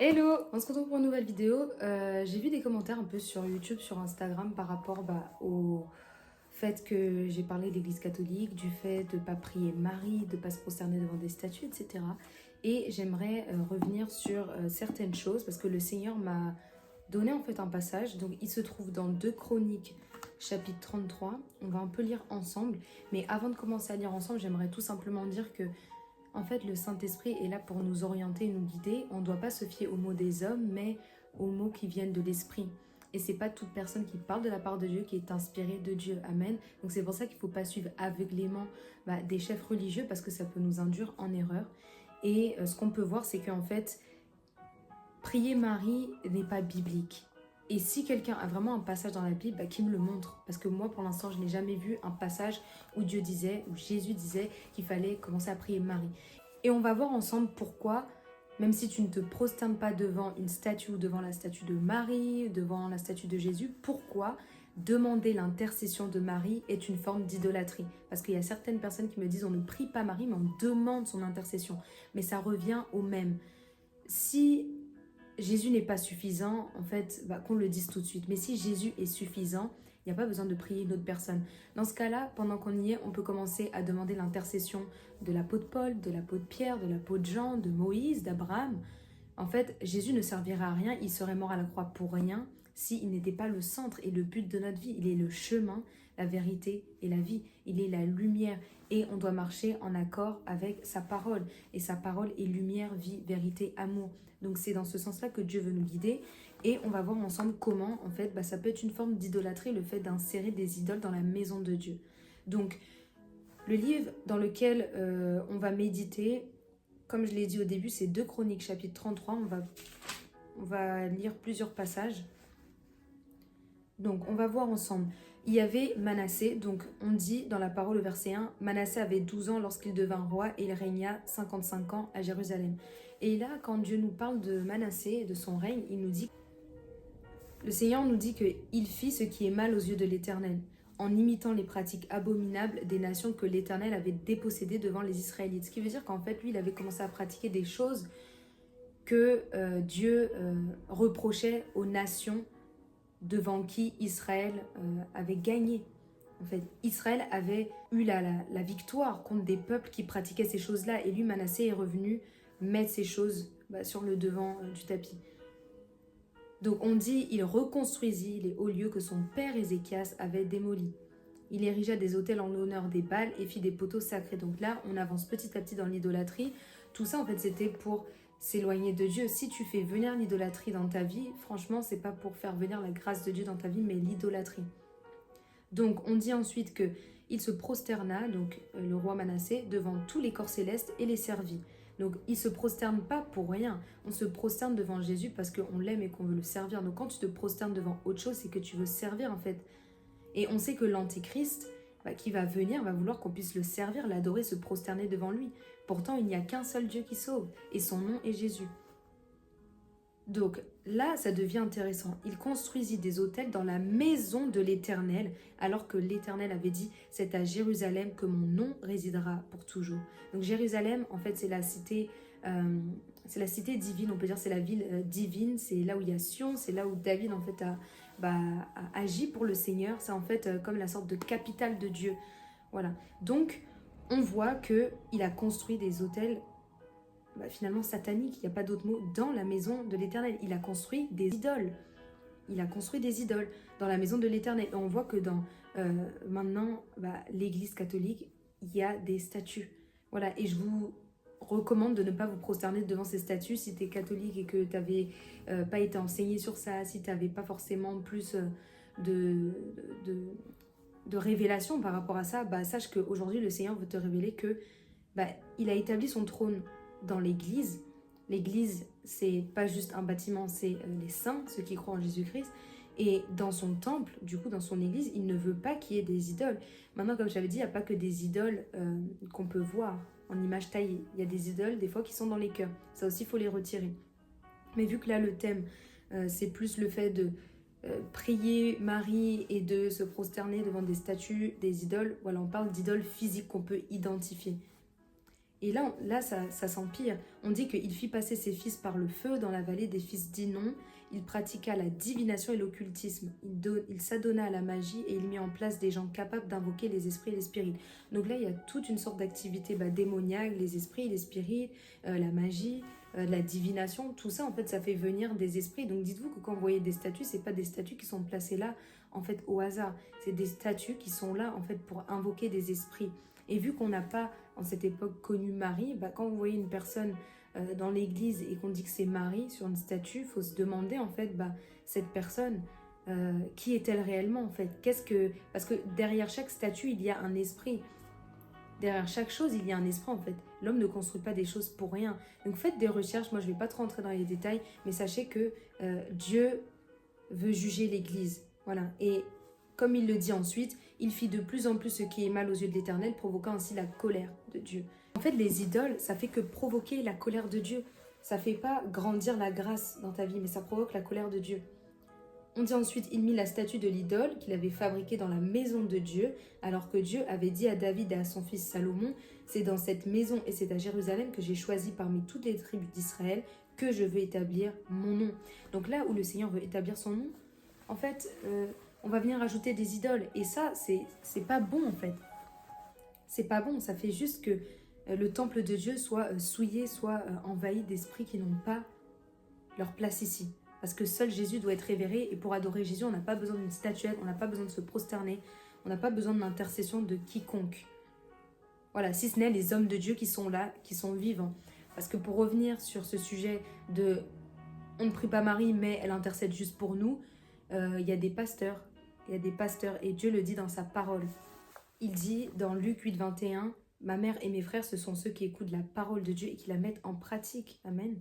Hello, on se retrouve pour une nouvelle vidéo. J'ai vu des commentaires un peu sur YouTube, sur Instagram par rapport au fait que j'ai parlé de l'Église catholique, du fait de ne pas prier Marie, de ne pas se prosterner devant des statues, etc. Et j'aimerais revenir sur certaines choses parce que le Seigneur m'a donné en fait un passage. Donc il se trouve dans 2 Chroniques, chapitre 33. On va un peu lire ensemble. Mais avant de commencer à lire ensemble, j'aimerais tout simplement dire que en fait, le Saint-Esprit est là pour nous orienter et nous guider. On ne doit pas se fier aux mots des hommes, mais aux mots qui viennent de l'Esprit. Et c'est pas toute personne qui parle de la part de Dieu qui est inspirée de Dieu. Amen. Donc c'est pour ça qu'il ne faut pas suivre aveuglément des chefs religieux parce que ça peut nous induire en erreur. Et ce qu'on peut voir, c'est qu'en fait, prier Marie n'est pas biblique. Et si quelqu'un a vraiment un passage dans la Bible, qu'il me le montre. Parce que moi, pour l'instant, je n'ai jamais vu un passage où Dieu disait, où Jésus disait qu'il fallait commencer à prier Marie. Et on va voir ensemble pourquoi, même si tu ne te prosternes pas devant une statue ou devant la statue de Marie, devant la statue de Jésus, pourquoi demander l'intercession de Marie est une forme d'idolâtrie. Parce qu'il y a certaines personnes qui me disent on ne prie pas Marie, mais on demande son intercession. Mais ça revient au même. Si Jésus n'est pas suffisant, en fait, qu'on le dise tout de suite. Mais si Jésus est suffisant, il n'y a pas besoin de prier une autre personne. Dans ce cas-là, pendant qu'on y est, on peut commencer à demander l'intercession de l'apôtre Paul, de l'apôtre Pierre, de l'apôtre Jean, de Moïse, d'Abraham. En fait, Jésus ne servirait à rien, il serait mort à la croix pour rien s'il n'était pas le centre et le but de notre vie. Il est le chemin, la vérité et la vie. Il est la lumière et on doit marcher en accord avec sa parole. Et sa parole est lumière, vie, vérité, amour. Donc c'est dans ce sens-là que Dieu veut nous guider. Et on va voir ensemble comment, en fait, ça peut être une forme d'idolâtrie, le fait d'insérer des idoles dans la maison de Dieu. Donc, le livre dans lequel on va méditer, comme je l'ai dit au début, c'est 2 Chroniques, chapitre 33. On va lire plusieurs passages. Donc, on va voir ensemble. Il y avait Manassé, donc on dit dans la parole au verset 1, Manassé avait 12 ans lorsqu'il devint roi et il régna 55 ans à Jérusalem. Et là, quand Dieu nous parle de Manassé et de son règne, il nous dit, le Seigneur nous dit qu'il fit ce qui est mal aux yeux de l'Éternel, en imitant les pratiques abominables des nations que l'Éternel avait dépossédées devant les Israélites. Ce qui veut dire qu'en fait, lui, il avait commencé à pratiquer des choses que Dieu reprochait aux nations devant qui Israël avait gagné. En fait, Israël avait eu la victoire contre des peuples qui pratiquaient ces choses-là. Et lui, Manassé, est revenu mettre ces choses sur le devant du tapis. Donc on dit, il reconstruisit les hauts lieux que son père Ézéchias avait démolis. Il érigea des autels en l'honneur des Baals et fit des poteaux sacrés. Donc là, on avance petit à petit dans l'idolâtrie. Tout ça, en fait, c'était pour s'éloigner de Dieu. Si tu fais venir l'idolâtrie dans ta vie, franchement, c'est pas pour faire venir la grâce de Dieu dans ta vie, mais l'idolâtrie. Donc, on dit ensuite que il se prosterna, donc le roi Manassé, devant tous les corps célestes et les servit. Donc, il ne se prosterne pas pour rien. On se prosterne devant Jésus parce qu'on l'aime et qu'on veut le servir. Donc, quand tu te prosternes devant autre chose, c'est que tu veux servir, en fait. Et on sait que l'Antéchrist, qui va venir, va vouloir qu'on puisse le servir, l'adorer, se prosterner devant lui. Pourtant, il n'y a qu'un seul Dieu qui sauve, et son nom est Jésus. Donc là, ça devient intéressant. Il construisit des autels dans la maison de l'Éternel, alors que l'Éternel avait dit, c'est à Jérusalem que mon nom résidera pour toujours. Donc Jérusalem, en fait, c'est la cité divine, on peut dire c'est la ville divine, c'est là où il y a Sion, c'est là où David, en fait, a agi pour le Seigneur. C'est en fait comme la sorte de capitale de Dieu. Voilà. Donc, on voit qu'il a construit des autels finalement satanique, il n'y a pas d'autre mot, dans la maison de l'Éternel. Il a construit des idoles. Il a construit des idoles dans la maison de l'Éternel. Et on voit que dans maintenant l'Église catholique, il y a des statues. Voilà, et je vous recommande de ne pas vous prosterner devant ces statues si tu es catholique et que tu n'avais pas été enseigné sur ça, si tu n'avais pas forcément plus de, de révélation par rapport à ça, sache qu'aujourd'hui le Seigneur veut te révéler que il a établi son trône dans l'Église. L'Église, c'est pas juste un bâtiment, c'est les saints, ceux qui croient en Jésus-Christ. Et dans son temple, du coup, dans son Église, il ne veut pas qu'il y ait des idoles. Maintenant, comme j'avais dit, il n'y a pas que des idoles qu'on peut voir en image taillée. Il y a des idoles, des fois, qui sont dans les cœurs. Ça aussi, il faut les retirer. Mais vu que là, le thème, c'est plus le fait de prier Marie et de se prosterner devant des statues, des idoles. Voilà, on parle d'idoles physiques qu'on peut identifier. Et là ça s'empire. On dit qu'il fit passer ses fils par le feu dans la vallée des fils d'Inon. Il pratiqua la divination et l'occultisme. Il s'adonna à la magie et il mit en place des gens capables d'invoquer les esprits et les spirites. Donc là, il y a toute une sorte d'activité démoniaque, les esprits, les spirites, la magie, la divination. Tout ça, en fait, ça fait venir des esprits. Donc dites-vous que quand vous voyez des statues, c'est pas des statues qui sont placées là, en fait, au hasard. C'est des statues qui sont là, en fait, pour invoquer des esprits. Et vu qu'on n'a pas, en cette époque, connu Marie, quand vous voyez une personne dans l'église et qu'on dit que c'est Marie sur une statue, il faut se demander en fait, cette personne, qui est-elle réellement en fait? Parce que derrière chaque statue, il y a un esprit. Derrière chaque chose, il y a un esprit en fait. L'homme ne construit pas des choses pour rien. Donc faites des recherches, moi je ne vais pas trop rentrer dans les détails, mais sachez que Dieu veut juger l'église. Voilà. Et comme il le dit ensuite, il fit de plus en plus ce qui est mal aux yeux de l'Éternel, provoquant ainsi la colère de Dieu. En fait, les idoles, ça fait que provoquer la colère de Dieu. Ça fait pas grandir la grâce dans ta vie, mais ça provoque la colère de Dieu. On dit ensuite, il mit la statue de l'idole qu'il avait fabriquée dans la maison de Dieu, alors que Dieu avait dit à David et à son fils Salomon, c'est dans cette maison et c'est à Jérusalem que j'ai choisi parmi toutes les tribus d'Israël que je veux établir mon nom. Donc là où le Seigneur veut établir son nom, en fait, on va venir ajouter des idoles. Et ça, c'est pas bon en fait. C'est pas bon, ça fait juste que le temple de Dieu soit souillé, soit envahi d'esprits qui n'ont pas leur place ici. Parce que seul Jésus doit être révéré et pour adorer Jésus, on n'a pas besoin d'une statuette, on n'a pas besoin de se prosterner, on n'a pas besoin de l'intercession de quiconque. Voilà, si ce n'est les hommes de Dieu qui sont là, qui sont vivants. Parce que pour revenir sur ce sujet de on ne prie pas Marie, mais elle intercède juste pour nous, il y a des pasteurs, et Dieu le dit dans sa parole. Il dit dans Luc 8, 21, « Ma mère et mes frères, ce sont ceux qui écoutent la parole de Dieu et qui la mettent en pratique. » Amen.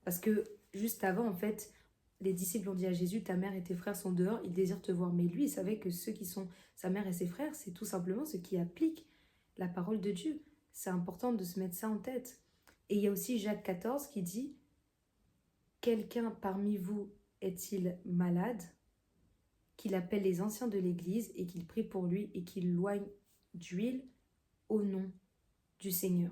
Parce que juste avant, en fait, les disciples ont dit à Jésus, « Ta mère et tes frères sont dehors, ils désirent te voir. » Mais lui, il savait que ceux qui sont sa mère et ses frères, c'est tout simplement ceux qui appliquent la parole de Dieu. C'est important de se mettre ça en tête. Et il y a aussi Jacques 14 qui dit, « Quelqu'un parmi vous est-il malade ? Qu'il appelle les anciens de l'Église et qu'il prie pour lui et qu'il loigne d'huile au nom du Seigneur. »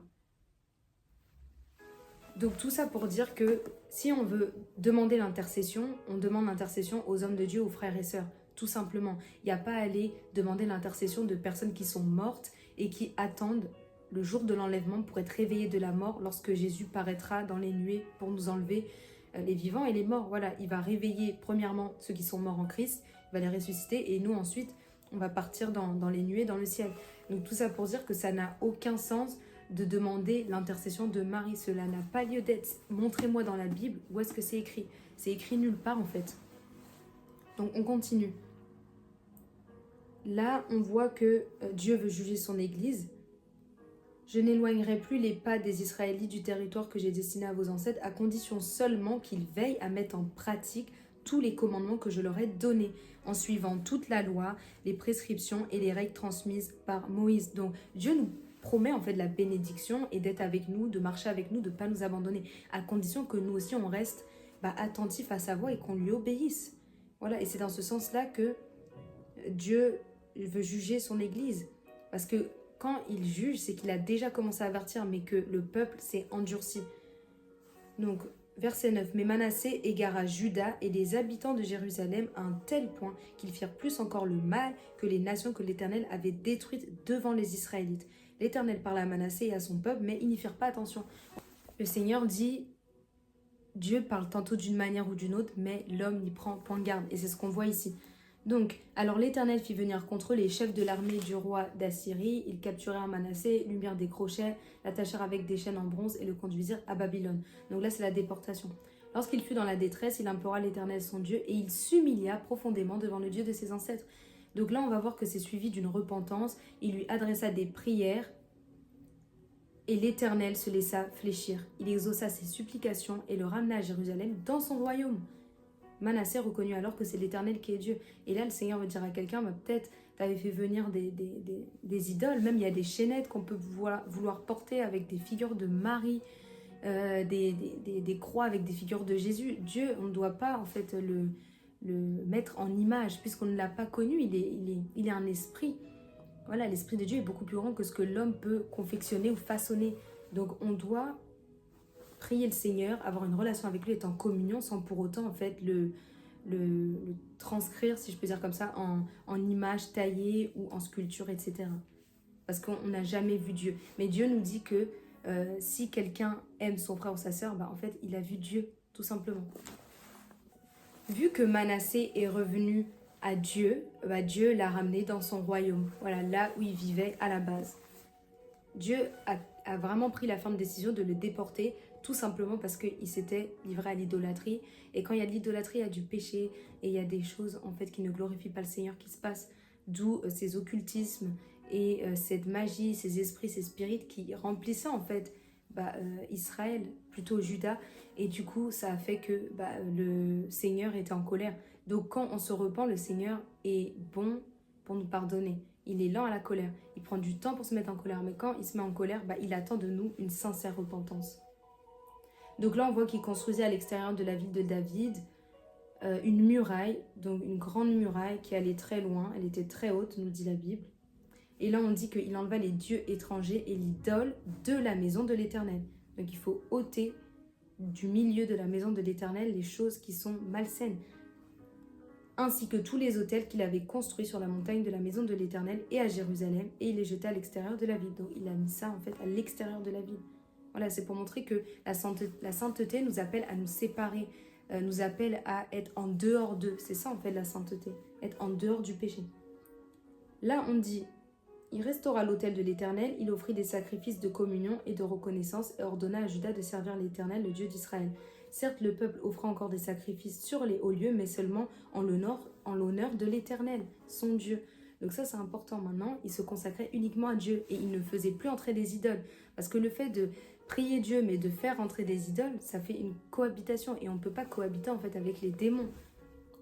Donc tout ça pour dire que si on veut demander l'intercession, on demande l'intercession aux hommes de Dieu, aux frères et sœurs, tout simplement. Il n'y a pas à aller demander l'intercession de personnes qui sont mortes et qui attendent le jour de l'enlèvement pour être réveillées de la mort lorsque Jésus paraîtra dans les nuées pour nous enlever les vivants et les morts. Voilà, il va réveiller premièrement ceux qui sont morts en Christ, il va les ressusciter et nous ensuite on va partir dans les nuées, dans le ciel. Donc tout ça pour dire que ça n'a aucun sens de demander l'intercession de Marie. Cela n'a pas lieu d'être. Montrez-moi dans la Bible où est-ce que c'est écrit. C'est écrit nulle part en fait. Donc on continue. Là on voit que Dieu veut juger son Église. Je n'éloignerai plus les pas des Israélites du territoire que j'ai destiné à vos ancêtres, à condition seulement qu'ils veillent à mettre en pratique tous les commandements que je leur ai donnés, en suivant toute la loi, les prescriptions et les règles transmises par Moïse. Donc Dieu nous promet en fait la bénédiction et d'être avec nous, de marcher avec nous, de ne pas nous abandonner, à condition que nous aussi on reste attentifs à sa voix et qu'on lui obéisse. Voilà, et c'est dans ce sens-là que Dieu veut juger son Église. Parce que quand il juge, c'est qu'il a déjà commencé à avertir, mais que le peuple s'est endurci. Donc, verset 9. « Mais Manassé égara Juda et les habitants de Jérusalem à un tel point qu'ils firent plus encore le mal que les nations que l'Éternel avait détruites devant les Israélites. L'Éternel parla à Manassé et à son peuple, mais ils n'y firent pas attention. » Le Seigneur dit, Dieu parle tantôt d'une manière ou d'une autre, mais l'homme n'y prend point garde. Et c'est ce qu'on voit ici. Donc, alors l'Éternel fit venir contre eux les chefs de l'armée du roi d'Assyrie. Ils capturèrent Manassé, lui mirent des crochets, l'attachèrent avec des chaînes en bronze et le conduisirent à Babylone. Donc là, c'est la déportation. Lorsqu'il fut dans la détresse, il implora l'Éternel son Dieu et il s'humilia profondément devant le Dieu de ses ancêtres. Donc là, on va voir que c'est suivi d'une repentance. Il lui adressa des prières et l'Éternel se laissa fléchir. Il exauça ses supplications et le ramena à Jérusalem dans son royaume. Manassé reconnut alors que c'est l'Éternel qui est Dieu. Et là, le Seigneur veut dire à quelqu'un, peut-être tu avais fait venir des idoles, même il y a des chaînettes qu'on peut vouloir porter avec des figures de Marie, des croix avec des figures de Jésus. Dieu, on ne doit pas en fait le mettre en image, puisqu'on ne l'a pas connu, il est un esprit. Voilà, l'esprit de Dieu est beaucoup plus grand que ce que l'homme peut confectionner ou façonner. Donc on doit prier le Seigneur, avoir une relation avec lui, être en communion sans pour autant en fait le transcrire, si je peux dire comme ça, en images taillées ou en sculpture, etc. Parce qu'on n'a jamais vu Dieu. Mais Dieu nous dit que si quelqu'un aime son frère ou sa sœur, en fait, il a vu Dieu, tout simplement. Vu que Manassé est revenu à Dieu, Dieu l'a ramené dans son royaume. Voilà, là où il vivait à la base. Dieu a vraiment pris la ferme décision de le déporter, tout simplement parce qu'il s'était livré à l'idolâtrie. Et quand il y a de l'idolâtrie, il y a du péché et il y a des choses en fait qui ne glorifient pas le Seigneur qui se passent. D'où ces occultismes et cette magie, ces esprits, ces spirites qui remplissaient en fait Israël, plutôt Juda. Et du coup, ça a fait que le Seigneur était en colère. Donc quand on se repent, le Seigneur est bon pour nous pardonner. Il est lent à la colère. Il prend du temps pour se mettre en colère. Mais quand il se met en colère, il attend de nous une sincère repentance. Donc là, on voit qu'il construisait à l'extérieur de la ville de David une muraille, donc une grande muraille qui allait très loin. Elle était très haute, nous dit la Bible. Et là, on dit qu'il enleva les dieux étrangers et l'idole de la maison de l'Éternel. Donc il faut ôter du milieu de la maison de l'Éternel les choses qui sont malsaines, ainsi que tous les autels qu'il avait construits sur la montagne de la maison de l'Éternel et à Jérusalem, et il les jeta à l'extérieur de la ville. Donc il a mis ça en fait à l'extérieur de la ville. Voilà, c'est pour montrer que la sainteté nous appelle à nous séparer, nous appelle à être en dehors d'eux. C'est ça en fait la sainteté, être en dehors du péché. Là on dit, il restaura l'autel de l'Éternel, il offrit des sacrifices de communion et de reconnaissance et ordonna à Juda de servir l'Éternel, le Dieu d'Israël. Certes, le peuple offra encore des sacrifices sur les hauts lieux, mais seulement en l'honneur de l'Éternel, son Dieu. Donc ça, c'est important maintenant. Il se consacrait uniquement à Dieu et il ne faisait plus entrer des idoles. Parce que le fait de prier Dieu, mais de faire entrer des idoles, ça fait une cohabitation. Et on ne peut pas cohabiter en fait avec les démons.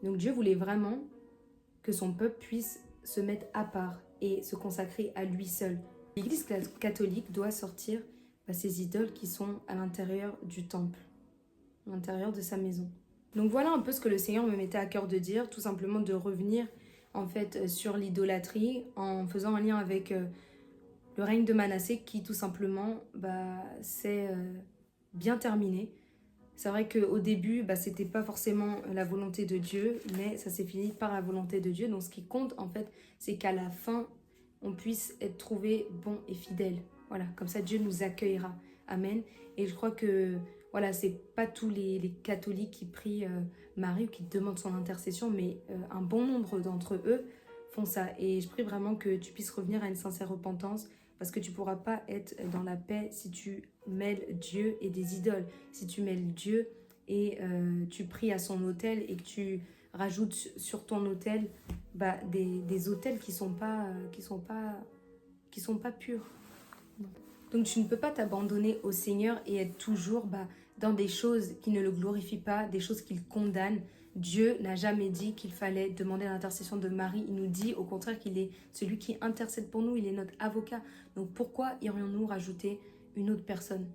Donc Dieu voulait vraiment que son peuple puisse se mettre à part et se consacrer à lui seul. L'Église catholique doit sortir ces idoles qui sont à l'intérieur du temple, à l'intérieur de sa maison. Donc voilà un peu ce que le Seigneur me mettait à cœur de dire, tout simplement de revenir en fait sur l'idolâtrie en faisant un lien avec le règne de Manassé qui tout simplement s'est bien terminé. C'est vrai qu'au début, c'était pas forcément la volonté de Dieu, mais ça s'est fini par la volonté de Dieu. Donc ce qui compte en fait, c'est qu'à la fin, on puisse être trouvé bon et fidèle. Voilà, comme ça Dieu nous accueillera. Amen. Et je crois que voilà, c'est pas tous les catholiques qui prient Marie ou qui demandent son intercession, mais un bon nombre d'entre eux font ça. Et je prie vraiment que tu puisses revenir à une sincère repentance, parce que tu ne pourras pas être dans la paix si tu mêles Dieu et des idoles. Si tu mêles Dieu et tu pries à son autel et que tu rajoutes sur ton autel des autels qui sont pas purs. Donc tu ne peux pas t'abandonner au Seigneur et être toujours dans des choses qui ne le glorifient pas, des choses qu'il condamne. Dieu n'a jamais dit qu'il fallait demander l'intercession de Marie. Il nous dit au contraire qu'il est celui qui intercède pour nous, il est notre avocat. Donc pourquoi irions-nous rajouter une autre personne?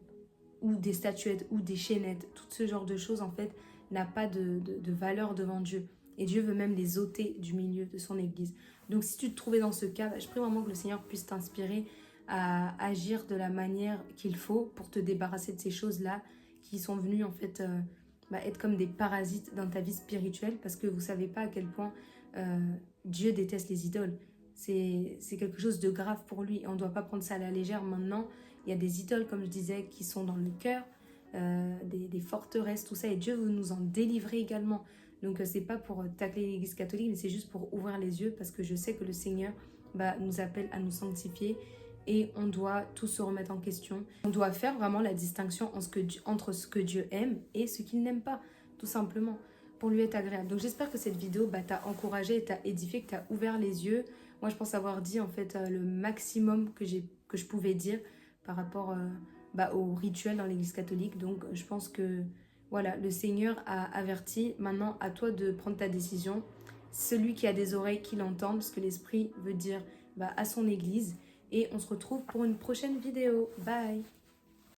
Ou des statuettes, ou des chaînettes, tout ce genre de choses en fait n'a pas de valeur devant Dieu. Et Dieu veut même les ôter du milieu de son église. Donc si tu te trouvais dans ce cas, je prie vraiment que le Seigneur puisse t'inspirer à agir de la manière qu'il faut pour te débarrasser de ces choses-là qui sont venues en fait être comme des parasites dans ta vie spirituelle, parce que vous ne savez pas à quel point Dieu déteste les idoles. C'est quelque chose de grave pour lui. On ne doit pas prendre ça à la légère maintenant. Il y a des idoles, comme je disais, qui sont dans le cœur, des forteresses, tout ça, et Dieu veut nous en délivrer également. Donc c'est pas pour tacler l'Église catholique, mais c'est juste pour ouvrir les yeux, parce que je sais que le Seigneur nous appelle à nous sanctifier et on doit tout se remettre en question. On doit faire vraiment la distinction entre ce que Dieu aime et ce qu'il n'aime pas, tout simplement, pour lui être agréable. Donc j'espère que cette vidéo t'a encouragé, t'a édifié, que t'a ouvert les yeux. Moi je pense avoir dit en fait le maximum que je pouvais dire par rapport au rituel dans l'Église catholique. Donc je pense que voilà, le Seigneur a averti. Maintenant à toi de prendre ta décision. Celui qui a des oreilles qui l'entendent, ce que l'Esprit veut dire à son Église. Et on se retrouve pour une prochaine vidéo. Bye!